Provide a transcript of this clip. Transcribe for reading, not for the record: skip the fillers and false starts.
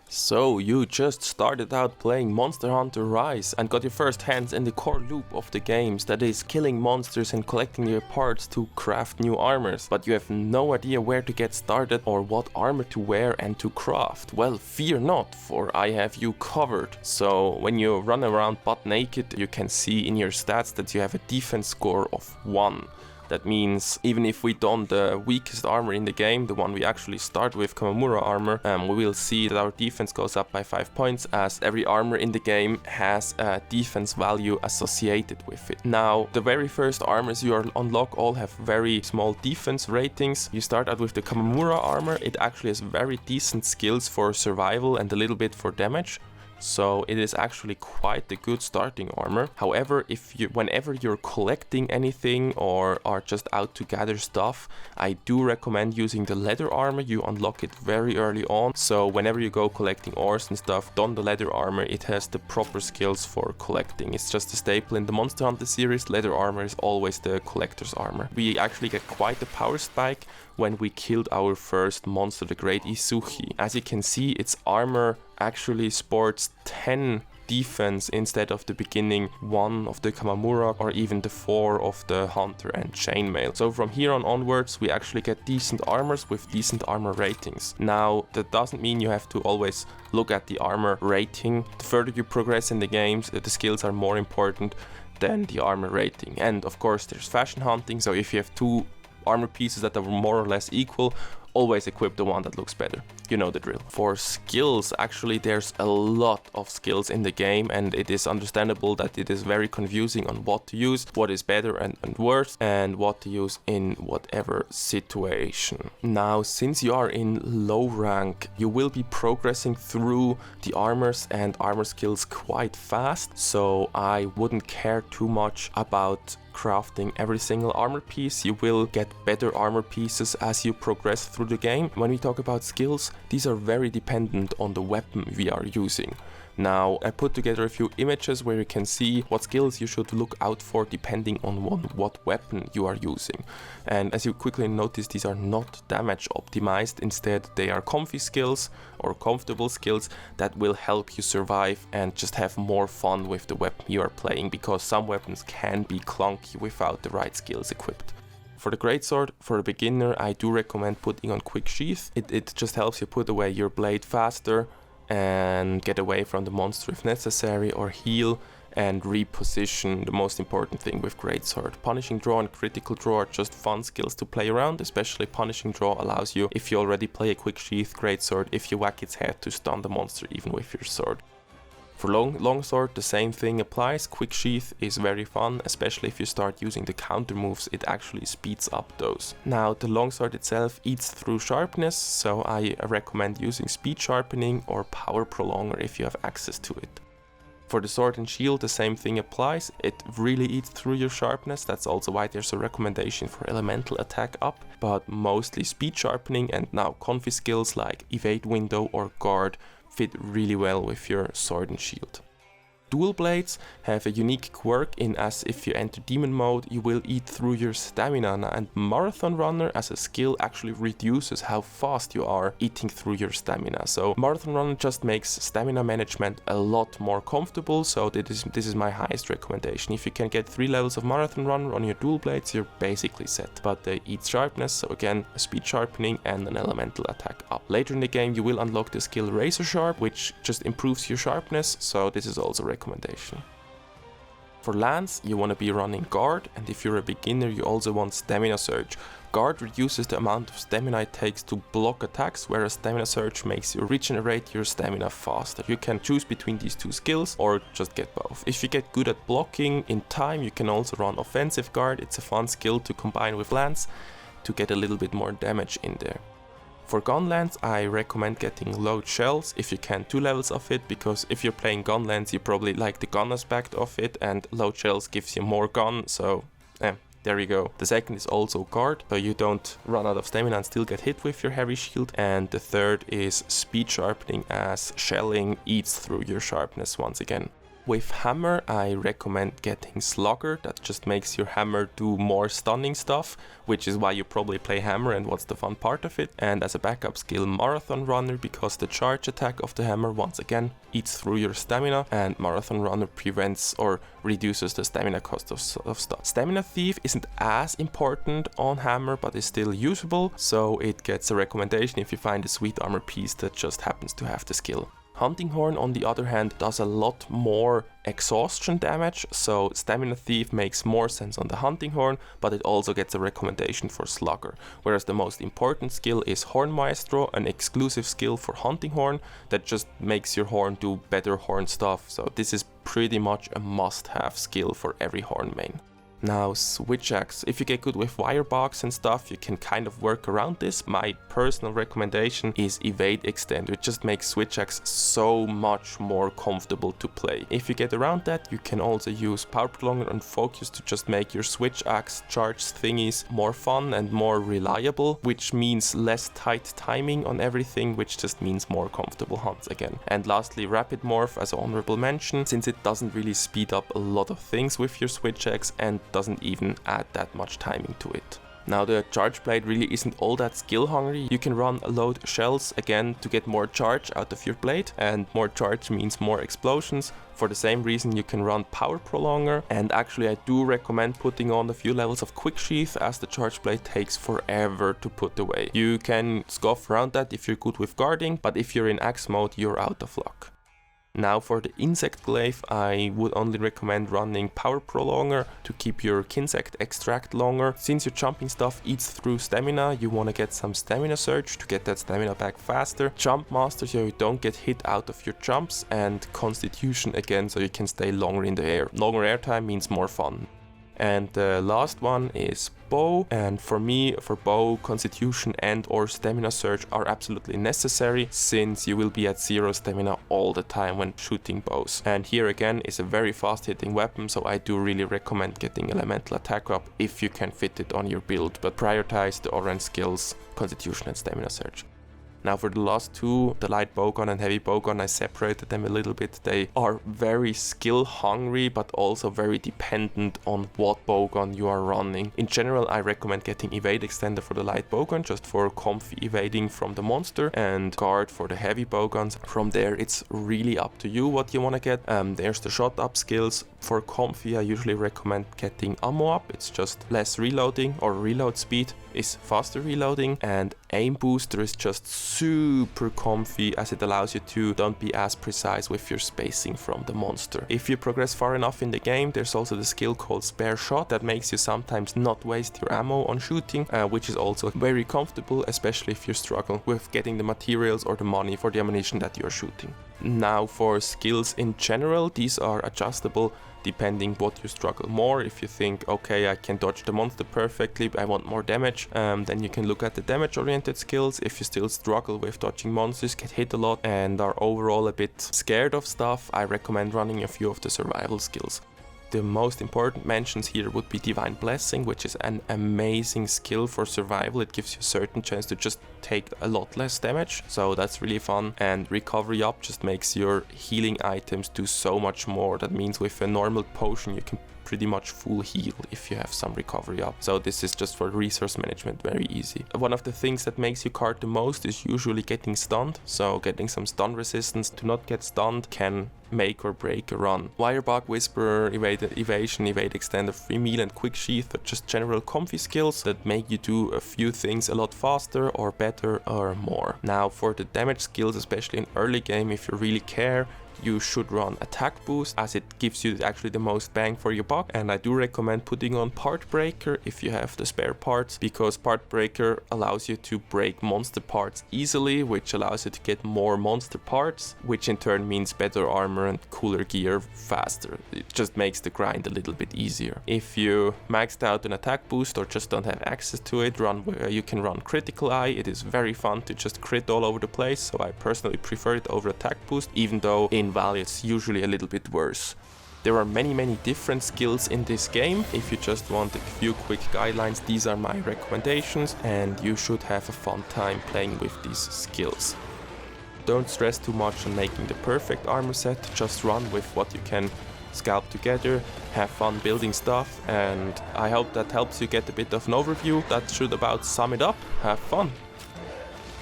So you just started out playing Monster Hunter Rise and got your first hands in the core loop of the games, that is killing monsters and collecting their parts to craft new armors, but you have no idea where to get started or what armor to wear and to craft. Well, fear not, for I have you covered. So when you run around butt naked, you can see in your stats that you have a defense score of 1. That means even if we don the weakest armor in the game, the one we actually start with, Kamamura armor, we will see that our defense goes up by 5 points, as every armor in the game has a defense value associated with it. Now, the very first armors you unlock all have very small defense ratings. You start out with the Kamamura armor. It actually has very decent skills for survival and a little bit for damage. So it is actually quite a good starting armor. However, whenever you're collecting anything or are just out to gather stuff, I do recommend using the leather armor. You unlock it very early on. So whenever you go collecting ores and stuff, don the leather armor. It has the proper skills for collecting. It's just a staple in the Monster Hunter series. Leather armor is always the collector's armor. We actually get quite a power spike when we killed our first monster, the Great Isuchi. As you can see, its armor actually sports 10 defense instead of the beginning 1 of the Kamamura or even the 4 of the Hunter and Chainmail. So from here on onwards we actually get decent armors with decent armor ratings. Now that doesn't mean you have to always look at the armor rating. The further you progress in the games, the skills are more important than the armor rating. And of course there's fashion hunting, so if you have 2 armor pieces that are more or less equal, always equip the one that looks better. You know the drill. For skills, actually there's a lot of skills in the game, and it is understandable that it is very confusing on what to use, what is better and worse, and what to use in whatever situation. Now, since you are in low rank, you will be progressing through the armors and armor skills quite fast, so I wouldn't care too much about crafting every single armor piece. You will get better armor pieces as you progress through the game. When we talk about skills, these are very dependent on the weapon we are using. Now, I put together a few images where you can see what skills you should look out for depending on what weapon you are using. And as you quickly notice, these are not damage optimized. Instead, they are comfy skills or comfortable skills that will help you survive and just have more fun with the weapon you are playing, because some weapons can be clunky without the right skills equipped. For the greatsword, for a beginner, I do recommend putting on quick sheath. It just helps you put away your blade faster and get away from the monster if necessary, or heal and reposition, the most important thing with greatsword. Punishing draw and critical draw are just fun skills to play around, especially punishing draw allows you, if you already play a quick sheath greatsword, if you whack its head, to stun the monster even with your sword. For longsword, the same thing applies. Quick sheath is very fun, especially if you start using the counter moves, it actually speeds up those. Now, the longsword itself eats through sharpness, so I recommend using speed sharpening or power prolonger if you have access to it. For the sword and shield, the same thing applies. It really eats through your sharpness. That's also why there's a recommendation for elemental attack up, but mostly speed sharpening and now comfy skills like evade window or guard fit really well with your sword and shield. Dual blades have a unique quirk in as if you enter demon mode, you will eat through your stamina, and marathon runner as a skill actually reduces how fast you are eating through your stamina. So marathon runner just makes stamina management a lot more comfortable, so this is my highest recommendation. If you can get 3 levels of marathon runner on your dual blades, you're basically set. But they eat sharpness, so again, a speed sharpening and an elemental attack up. Later in the game you will unlock the skill razor sharp, which just improves your sharpness, so this is also recommendation. For lance, you want to be running guard, and if you're a beginner you also want stamina surge. Guard reduces the amount of stamina it takes to block attacks, whereas stamina surge makes you regenerate your stamina faster. You can choose between these 2 skills or just get both. If you get good at blocking in time, you can also run offensive guard. It's a fun skill to combine with lance to get a little bit more damage in there. For Gunlance, I recommend getting load shells, if you can 2 levels of it, because if you're playing Gunlance you probably like the gun aspect of it, and load shells gives you more gun, so there you go. The second is also guard, so you don't run out of stamina and still get hit with your heavy shield, and the third is speed sharpening, as shelling eats through your sharpness once again. With hammer, I recommend getting Slugger. That just makes your hammer do more stunning stuff, which is why you probably play hammer and what's the fun part of it. And as a backup skill, Marathon Runner, because the charge attack of the hammer once again eats through your stamina, and Marathon Runner prevents or reduces the stamina cost of stuff. Stamina Thief isn't as important on hammer, but is still usable, so it gets a recommendation if you find a sweet armor piece that just happens to have the skill. Hunting Horn, on the other hand, does a lot more exhaustion damage, so Stamina Thief makes more sense on the Hunting Horn, but it also gets a recommendation for Slugger. Whereas the most important skill is Horn Maestro, an exclusive skill for Hunting Horn that just makes your horn do better horn stuff, so this is pretty much a must-have skill for every horn main. Now, Switch Axe. If you get good with wirebox and stuff, you can kind of work around this. My personal recommendation is Evade Extender. It just makes Switch Axe so much more comfortable to play. If you get around that, you can also use Power Prolonger and Focus to just make your Switch Axe charge thingies more fun and more reliable, which means less tight timing on everything, which just means more comfortable hunts again. And lastly, Rapid Morph as an honorable mention, since it doesn't really speed up a lot of things with your Switch Axe and doesn't even add that much timing to it. Now, the Charge Blade really isn't all that skill hungry. You can run load shells again to get more charge out of your blade, and more charge means more explosions. For the same reason, you can run Power Prolonger, and actually I do recommend putting on a few levels of Quick Sheath, as the Charge Blade takes forever to put away. You can scoff around that if you're good with guarding, but if you're in axe mode, you're out of luck. Now for the Insect Glaive, I would only recommend running Power Prolonger to keep your Kinsect extract longer. Since your jumping stuff eats through stamina, you want to get some Stamina Surge to get that stamina back faster. Jump Master so you don't get hit out of your jumps, and Constitution again so you can stay longer in the air. Longer airtime means more fun. And the last one is Bow, and for me, for Bow, Constitution and or Stamina Surge are absolutely necessary, since you will be at 0 stamina all the time when shooting bows. And here again is a very fast hitting weapon, so I do really recommend getting Elemental Attack up if you can fit it on your build, but prioritize the orange skills, Constitution and Stamina Surge. Now for the last two, the light bowgun and heavy bowgun, I separated them a little bit. They are very skill hungry, but also very dependent on what bowgun you are running. In general, I recommend getting Evade Extender for the light bowgun, just for comfy evading from the monster, and guard for the heavy bowguns. From there, it's really up to you what you want to get. There's the shot up skills. For comfy, I usually recommend getting ammo up. It's just less reloading, or reload speed is faster reloading, and aim booster is just super comfy, as it allows you to don't be as precise with your spacing from the monster. If you progress far enough in the game, there's also the skill called Spare Shot that makes you sometimes not waste your ammo on shooting, which is also very comfortable, especially if you struggle with getting the materials or the money for the ammunition that you're shooting. Now for skills in general, these are adjustable depending what you struggle more. If you think, okay, I can dodge the monster perfectly, I want more damage, then you can look at the damage oriented skills. If you still struggle with dodging monsters, get hit a lot, and are overall a bit scared of stuff, I recommend running a few of the survival skills. The most important mentions here would be Divine Blessing, which is an amazing skill for survival. It gives you a certain chance to just take a lot less damage, so that's really fun. And Recovery Up just makes your healing items do so much more. That means with a normal potion you can pretty much full heal if you have some recovery up. So this is just for resource management, very easy. One of the things that makes you card the most is usually getting stunned, so getting some stun resistance to not get stunned can make or break a run. Wirebug, Whisperer, Evasion, Evade Extender, Free Meal and Quick Sheath are just general comfy skills that make you do a few things a lot faster or better or more. Now for the damage skills, especially in early game, if you really care, you should run Attack Boost, as it gives you actually the most bang for your buck, and I do recommend putting on Part Breaker if you have the spare parts, because Part Breaker allows you to break monster parts easily, which allows you to get more monster parts, which in turn means better armor and cooler gear faster. It just makes the grind a little bit easier. If you maxed out an Attack Boost or just don't have access to it, you can run Critical Eye. It is very fun to just crit all over the place, so I personally prefer it over Attack Boost, even though in value it's usually a little bit worse. There are many different skills in this game. If you just want a few quick guidelines, these are my recommendations, and you should have a fun time playing with these skills. don't stress too much on making the perfect armor set, just run with what you can scalp together, have fun building stuff, and I hope that helps you get a bit of an overview. That should about sum it up. Have fun!